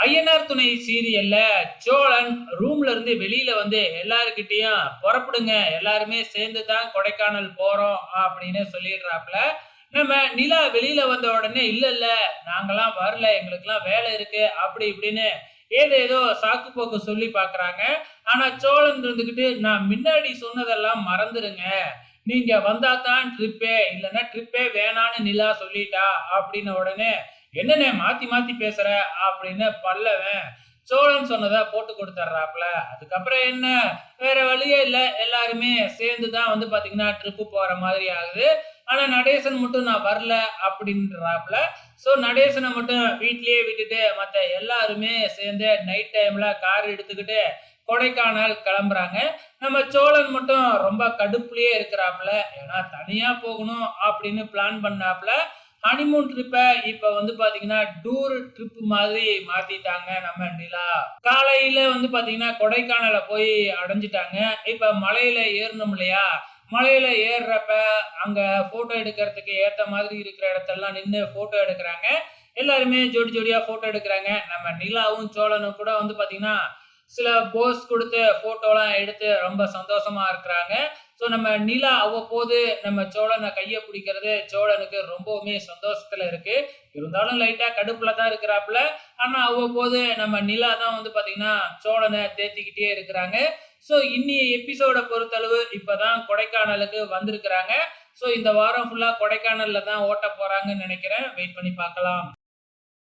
ஐயனார் துணை சீரியல்ல சோழன் ரூம்ல இருந்து வெளியில வந்து எல்லாருக்கிட்டையும் புறப்படுங்க எல்லாருமே சேர்ந்து தான் கொடைக்கானல் போறோம் அப்படின்னு சொல்லிடுறாப்புல. நம்ம நிலா வெளியில வந்த உடனே இல்ல இல்ல நாங்கெல்லாம் வரல, எங்களுக்கெல்லாம் வேலை இருக்கு அப்படி இப்படின்னு ஏதேதோ சாக்கு போக்கு சொல்லி பார்க்கறாங்க. ஆனா சோழன் இருந்துகிட்டு நான் முன்னாடி சொன்னதெல்லாம் மறந்துருங்க. நீங்க வந்தா தான் ட்ரிப்பே, இல்லன்னா ட்ரிப்பே வேணான்னு நிலா சொல்லிட்டா அப்படின்ன உடனே என்னண்ணே மாத்தி மாத்தி பேசுற அப்படின்னு பல்லவன் சோழன் சொன்னதை போட்டு கொடுத்துட்றாப்புல. அதுக்கப்புறம் என்ன, வேற வழியே இல்லை, எல்லாருமே சேர்ந்து தான் வந்து பாத்தீங்கன்னா ட்ரிப்பு போற மாதிரி ஆகுது. ஆனா நடேசன் மட்டும் நான் வரல அப்படின்றாப்புல. ஸோ நடேசனை மட்டும் வீட்லயே விட்டுட்டு மற்ற எல்லாருமே சேர்ந்து நைட் டைம்ல கார் எடுத்துக்கிட்டு கொடைக்கானல் கிளம்புறாங்க. நம்ம சோழன் மட்டும் ரொம்ப கடுப்புலயே இருக்கிறாப்புல. ஏன்னா தனியா போகணும் அப்படின்னு பிளான் பண்ணாப்புல. ஹனிமூன் ட்ரிப்ப இப்ப வந்து பாத்தீங்கன்னா டூர் ட்ரிப் மாதிரி மாத்திட்டாங்க நம்ம நிலா. காலையில வந்து பாத்தீங்கன்னா கொடைக்கானல போய் அடைஞ்சிட்டாங்க. இப்ப மலையில ஏறணும் இல்லையா? மலையில ஏறுறப்ப அங்க போட்டோ எடுக்கிறதுக்கு ஏத்த மாதிரி இருக்கிற இடத்தெல்லாம் நின்னு போட்டோ எடுக்கிறாங்க. எல்லாருமே ஜோடி ஜோடியா போட்டோ எடுக்கிறாங்க. நம்ம நிலாவும் சோழனும் கூட வந்து பாத்தீங்கன்னா சில போஸ் கொடுத்து போட்டோலாம் எடுத்து ரொம்ப சந்தோஷமா இருக்கிறாங்க. ஸோ நம்ம நிலா அவ்வப்போது நம்ம சோழனை கையை பிடிக்கிறது சோழனுக்கு ரொம்பவுமே சந்தோஷத்துல இருக்கு. இருந்தாலும் லைட்டா கடுப்புல தான் இருக்கிறாப்புல. ஆனா அவ்வப்போது நம்ம நிலா தான் வந்து பாத்தீங்கன்னா சோழனை தேத்திக்கிட்டே இருக்கிறாங்க. ஸோ இன்னி எபிசோட பொறுத்தளவு இப்பதான் கொடைக்கானலுக்கு வந்திருக்கிறாங்க. ஸோ இந்த வாரம் ஃபுல்லா கொடைக்கானல்ல தான் ஓட்ட போறாங்கன்னு நினைக்கிறேன். வெயிட் பண்ணி பார்க்கலாம்.